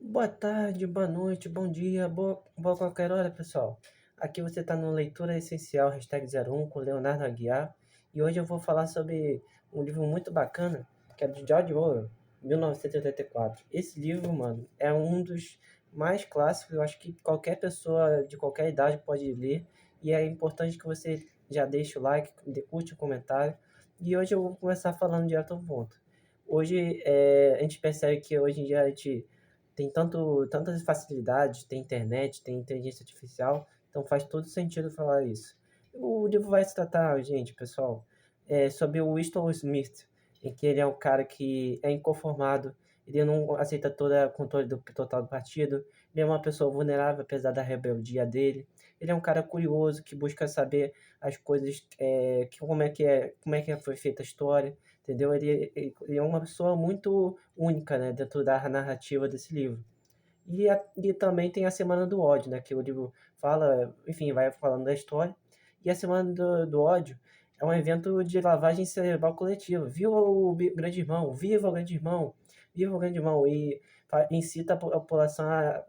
Boa tarde, boa noite, bom dia, boa qualquer hora, pessoal. Aqui você está no Leitura Essencial, #01, com Leonardo Aguiar. E hoje eu vou falar sobre um livro muito bacana, que é de George Orwell, 1984. Esse livro, mano, é um dos mais clássicos. Eu acho que qualquer pessoa de qualquer idade pode ler. E é importante que você já deixe o like, curte o comentário. E hoje eu vou começar falando direto ao ponto. Hoje, a gente percebe que hoje em dia a gente tem tantas facilidades, tem internet, tem inteligência artificial, então faz todo sentido falar isso. O livro vai se tratar, gente, pessoal, sobre o Winston Smith, em que ele é um cara que é inconformado, ele não aceita todo o controle total do partido, ele é uma pessoa vulnerável apesar da rebeldia dele, ele é um cara curioso que busca saber as coisas, como é que foi feita a história, entendeu? Ele é uma pessoa muito única, né, dentro da narrativa desse livro. E também tem a Semana do Ódio, né, que o livro fala, enfim, vai falando da história. E a Semana do Ódio é um evento de lavagem cerebral coletiva. Viva o grande irmão, viva o grande irmão, viva o grande irmão. E incita a população a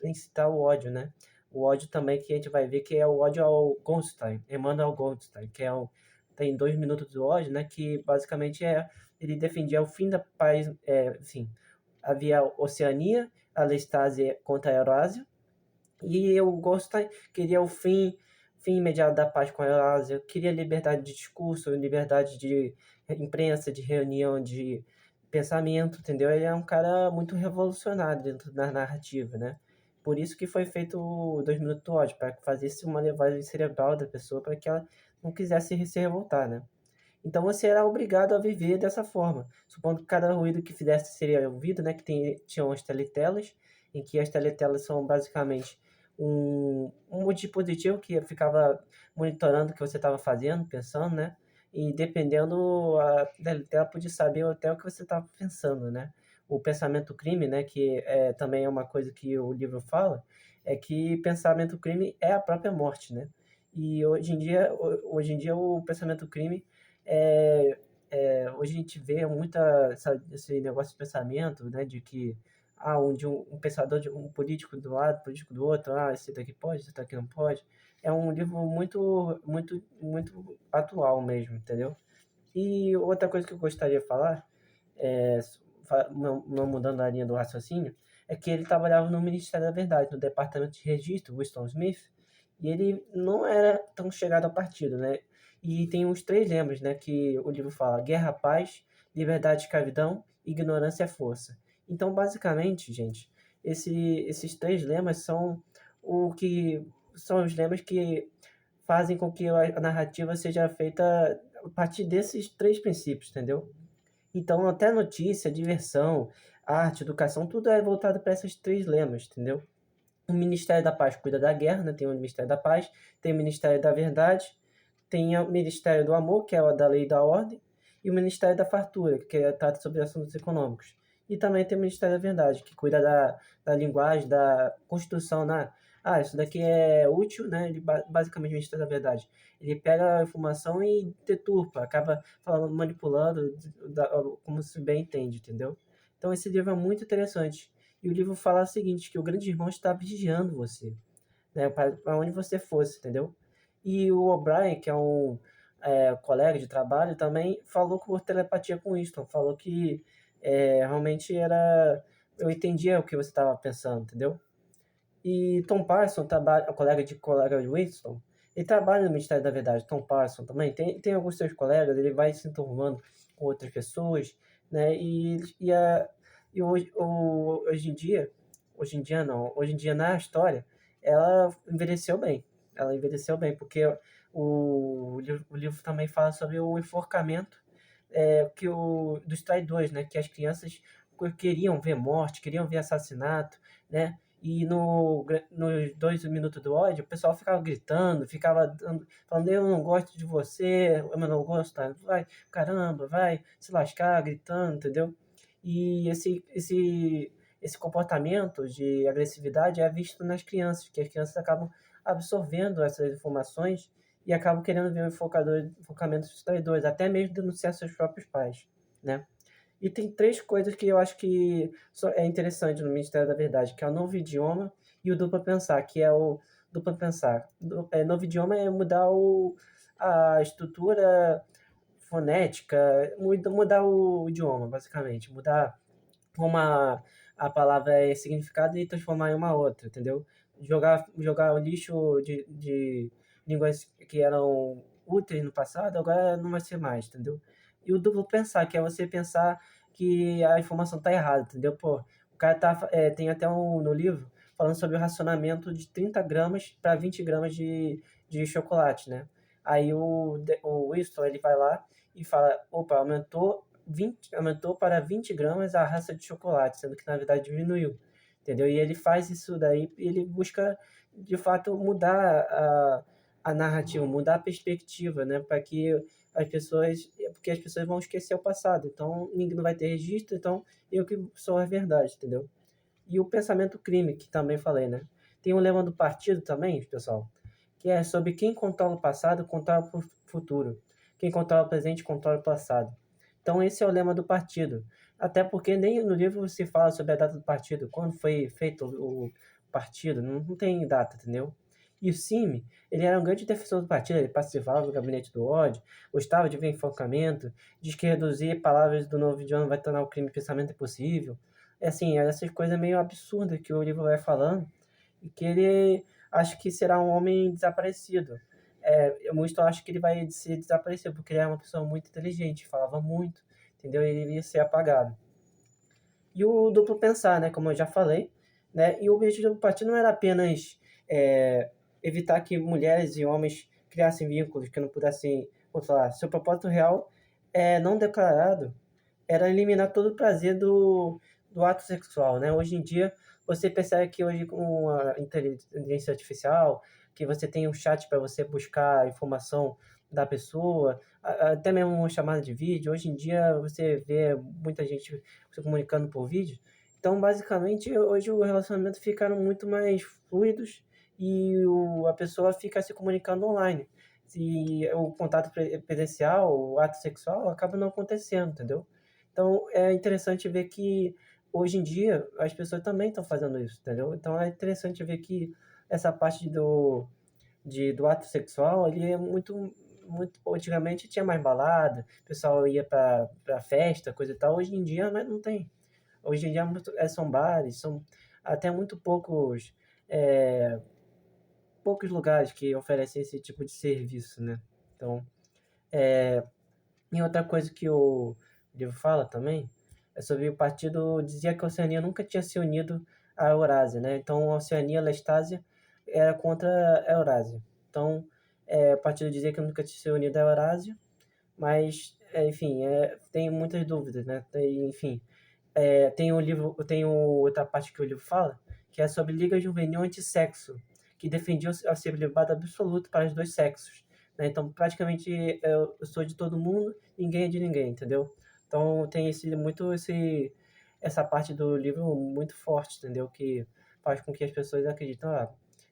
incitar o ódio, né? O ódio também que a gente vai ver que é o ódio ao Goldstein, Emmanuel Goldstein, que é tem 2 minutos do ódio, né? Que basicamente ele defendia o fim da paz, enfim, havia a Oceania, a Lestásia contra a Eurásia, e eu queria o fim imediato da paz com a Eurásia, queria liberdade de discurso, liberdade de imprensa, de reunião, de pensamento, entendeu? Ele é um cara muito revolucionário dentro da narrativa, né? Por isso que foi feito o 2 minutos do ódio, para fazer uma lavagem cerebral da pessoa, para que ela não quisesse se revoltar, né? Então você era obrigado a viver dessa forma, supondo que cada ruído que fizesse seria ouvido, né, que tinham as teletelas, em que as teletelas são basicamente um dispositivo que ficava monitorando o que você estava fazendo, pensando, né, e dependendo, a teletela podia saber até o que você estava pensando, né. O pensamento crime, né, que também é uma coisa que o livro fala, é que pensamento crime é a própria morte, né. E hoje em dia o pensamento crime é, hoje a gente vê esse negócio de pensamento, né, de que um pensador, um político do lado, político do outro, esse daqui pode, esse daqui não pode. É um livro muito atual mesmo, entendeu? E outra coisa que eu gostaria de falar, é, não mudando a linha do raciocínio, é que ele trabalhava no Ministério da Verdade, no Departamento de Registro, Winston Smith, e ele não era tão chegado ao partido, né? E tem uns 3 lemas, né, que o livro fala: guerra, paz, liberdade, escravidão, ignorância, força. Então, basicamente, gente, esses 3 lemas o que são os lemas que fazem com que a narrativa seja feita a partir desses 3 princípios, entendeu? Então, até notícia, diversão, arte, educação, tudo é voltado para esses 3 lemas, entendeu? O Ministério da Paz cuida da guerra, né? Tem o Ministério da Paz, tem o Ministério da Verdade, tem o Ministério do Amor, que é o da Lei e da Ordem, e o Ministério da Fartura, que trata sobre assuntos econômicos. E também tem o Ministério da Verdade, que cuida da linguagem, da construção, né? Isso daqui é útil, né? Basicamente, o Ministério da Verdade. Ele pega a informação e deturpa, acaba falando, manipulando, como se bem entende, entendeu? Então, esse livro é muito interessante. E o livro fala o seguinte, que o grande irmão está vigiando você, né, para onde você fosse, entendeu? E o O'Brien, que é um colega de trabalho, também falou por telepatia com Winston, falou que realmente eu entendia o que você estava pensando, entendeu? E Tom Parson, colega de Winston, ele trabalha no Ministério da Verdade. Tom Parson também tem alguns seus colegas, ele vai se enturmando com outras pessoas, né? E hoje em dia não, hoje em dia na história, ela envelheceu bem. Ela envelheceu bem, porque o livro também fala sobre o enforcamento dos traidores, né? Que as crianças queriam ver morte, queriam ver assassinato, né? E nos 2 minutos do ódio, o pessoal ficava gritando, falando, eu não gosto de você, eu não gosto, tá? Vai, caramba, vai se lascar, gritando, entendeu? E esse comportamento de agressividade é visto nas crianças, que as crianças acabam absorvendo essas informações e acabam querendo ver o enfocamento dos traidores, até mesmo denunciar seus próprios pais, né? E tem três coisas que eu acho que é interessante no Ministério da Verdade, que é o novo idioma e o duplo pensar, que é o duplo pensar. Novo idioma é mudar a estrutura fonética, mudar o idioma, basicamente. Mudar como a palavra é significado e transformar em uma outra, entendeu? Jogar o lixo de línguas que eram úteis no passado, agora não vai ser mais, entendeu? E o duplo pensar, que é você pensar que a informação tá errada, entendeu? Pô, o cara tem até no livro falando sobre o racionamento de 30 gramas para 20 gramas de chocolate, né? Aí o Winston, ele vai lá e fala, opa, aumentou para 20 gramas a raça de chocolate, sendo que na verdade diminuiu, entendeu? E ele faz isso daí, ele busca de fato mudar a narrativa, mudar a perspectiva, né? Para que porque as pessoas vão esquecer o passado, então ninguém não vai ter registro, então eu que sou a verdade, entendeu? E o pensamento crime, que também falei, né? Tem um lema do partido também, pessoal, que é sobre quem controla o passado, controla o futuro. Quem controla o presente, controla o passado. Então esse é o lema do partido. Até porque nem no livro se fala sobre a data do partido, quando foi feito o partido, não tem data, entendeu? E o Cime, ele era um grande defensor do partido, ele participava do gabinete do ódio, gostava de ver enforcamento, diz que reduzir palavras do novo idioma vai tornar o crime de pensamento impossível. É assim, essas coisas meio absurdas que o livro vai falando, e que ele acha que será um homem desaparecido. Eu muito acho que ele vai ser desaparecido, porque ele é uma pessoa muito inteligente, falava muito, entendeu? Ele ia ser apagado. E o duplo pensar, né, como eu já falei, né, e o objetivo do partido não era apenas é, evitar que mulheres e homens criassem vínculos que não pudessem controlar. Seu propósito real, não declarado, era eliminar todo o prazer do ato sexual, né? Hoje em dia, você percebe que hoje com a inteligência artificial, que você tem um chat para você buscar informação da pessoa, até mesmo uma chamada de vídeo. Hoje em dia, você vê muita gente se comunicando por vídeo. Então, basicamente, hoje o relacionamento ficaram muito mais fluidos e a pessoa fica se comunicando online. E o contato presencial, o ato sexual, acaba não acontecendo, entendeu? Então é interessante ver que hoje em dia as pessoas também estão fazendo isso, entendeu? Então é interessante ver que essa parte do ato sexual, ele é muito. Antigamente tinha mais balada, o pessoal ia pra festa, coisa e tal. Hoje em dia não tem. Hoje em dia são bares, são até muito é, poucos lugares que oferecem esse tipo de serviço, né? Então, e outra coisa que o livro fala também é sobre o partido dizia que a Oceania nunca tinha se unido à Eurásia, né? Então a Oceania, a Lestásia era contra a Eurásia. Então o partido dizia que nunca tinha se unido à Eurásia, mas enfim, tem muitas dúvidas, né? Enfim, tem outra parte que o livro fala, que é sobre Liga Juvenil Antissexo, que defendia a celibato absoluto para os dois sexos, né? Então, praticamente, eu sou de todo mundo, ninguém é de ninguém, entendeu? Então, tem essa parte do livro muito forte, entendeu? Que faz com que as pessoas acreditem,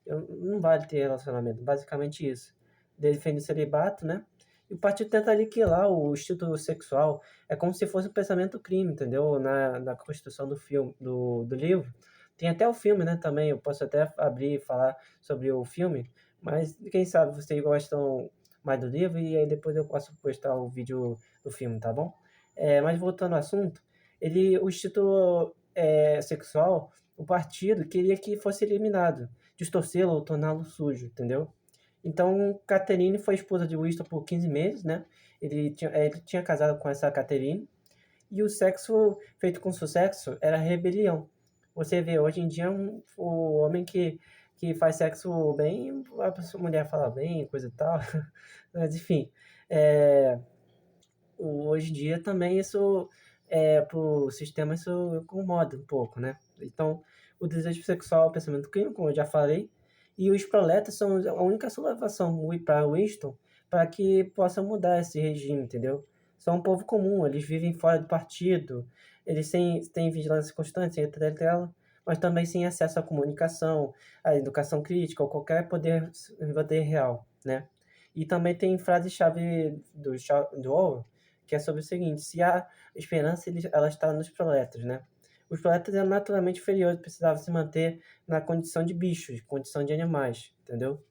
não vale ter relacionamento, basicamente isso. Defende o celibato, né? E o partido tenta aniquilar o instinto sexual, é como se fosse um pensamento crime, entendeu? Na construção do filme, do livro. Tem até o filme, né, também. Eu posso até abrir e falar sobre o filme, mas quem sabe vocês gostam mais do livro e aí depois eu posso postar o vídeo do filme, tá bom? Mas voltando ao assunto, o instinto sexual, o partido queria que fosse eliminado, distorcê-lo ou torná-lo sujo, entendeu? Então, Catherine foi esposa de Winston por 15 meses, né? Ele tinha casado com essa Catherine. E o sexo feito com sucesso era rebelião. Você vê, hoje em dia, o homem que faz sexo bem, a mulher fala bem, coisa e tal. Mas, enfim, é, hoje em dia também isso, pro sistema, isso incomoda um pouco, né? Então, o desejo sexual é o pensamento crime, como eu já falei, e os proletas são a única salvação para Winston para que possa mudar esse regime, entendeu? São um povo comum, eles vivem fora do partido, eles têm vigilância constante, sem tela, mas também sem acesso à comunicação, à educação crítica ou qualquer poder real, né? E também tem frase-chave do Orwell, que é sobre o seguinte: se há esperança, ela está nos proletas, né? Os proletas eram naturalmente inferiores, precisavam se manter na condição de bichos, condição de animais, entendeu?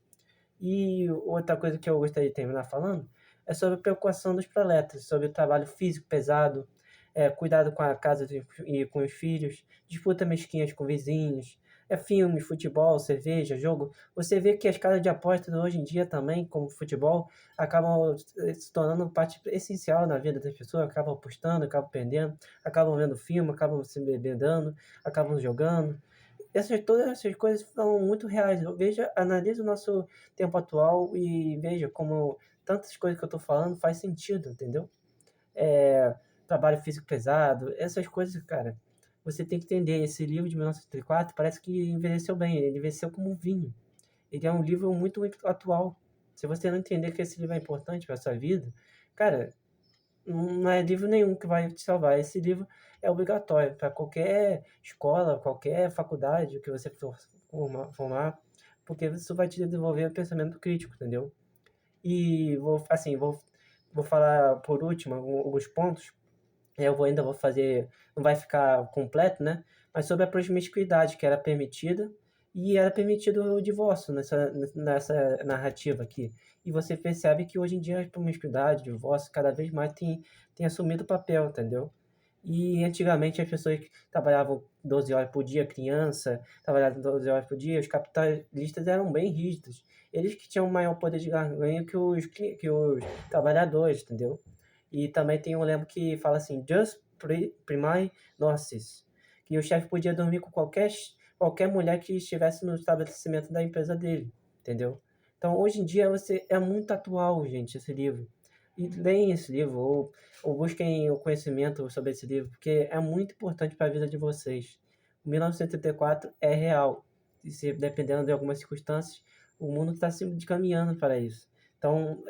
E outra coisa que eu gostaria de terminar falando é sobre a preocupação dos proletas, sobre o trabalho físico pesado, cuidado com a casa e com os filhos, disputa mesquinhas com vizinhos, filmes, futebol, cerveja, jogo. Você vê que as casas de apostas hoje em dia também, como futebol, acabam se tornando parte essencial na vida das pessoas, acabam apostando, acabam perdendo, acabam vendo filme, acabam se bebedando, acabam jogando. Todas essas coisas são muito reais. Veja, analise o nosso tempo atual e veja como tantas coisas que eu estou falando faz sentido, entendeu? É, trabalho físico pesado, essas coisas, cara, você tem que entender. Esse livro de 1934 parece que envelheceu bem, ele envelheceu como um vinho. Ele é um livro muito, muito atual. Se você não entender que esse livro é importante para sua vida, cara, não é livro nenhum que vai te salvar. Esse livro é obrigatório para qualquer escola, qualquer faculdade que você for formar, porque isso vai te desenvolver o pensamento crítico, entendeu? E vou falar por último alguns pontos. Ainda vou fazer, não vai ficar completo, né? Mas sobre a promiscuidade que era permitida e era permitido o divórcio nessa narrativa aqui. E você percebe que hoje em dia a promiscuidade, o divórcio, cada vez mais tem assumido o papel, entendeu? E antigamente as pessoas que trabalhavam 12 horas por dia, criança, trabalhavam 12 horas por dia, os capitalistas eram bem rígidos. Eles que tinham maior poder de ganho que os trabalhadores, entendeu? E também tem um lembro que fala assim, just prime noctis, que o chefe podia dormir com qualquer mulher que estivesse no estabelecimento da empresa dele, entendeu? Então, hoje em dia, é muito atual, gente, esse livro. E leem esse livro, ou busquem o conhecimento sobre esse livro, porque é muito importante para a vida de vocês. O 1984 é real. E dependendo de algumas circunstâncias, o mundo está se caminhando para isso. Então,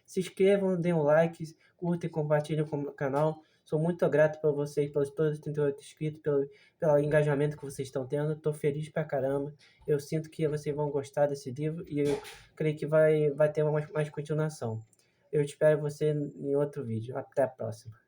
se inscrevam, deem um like, curtem, compartilhem com o canal. Sou muito grato por vocês, pelos todos os 38 inscritos, pelo engajamento que vocês estão tendo. Estou feliz pra caramba. Eu sinto que vocês vão gostar desse livro e eu creio que vai ter mais continuação. Eu espero você em outro vídeo. Até a próxima.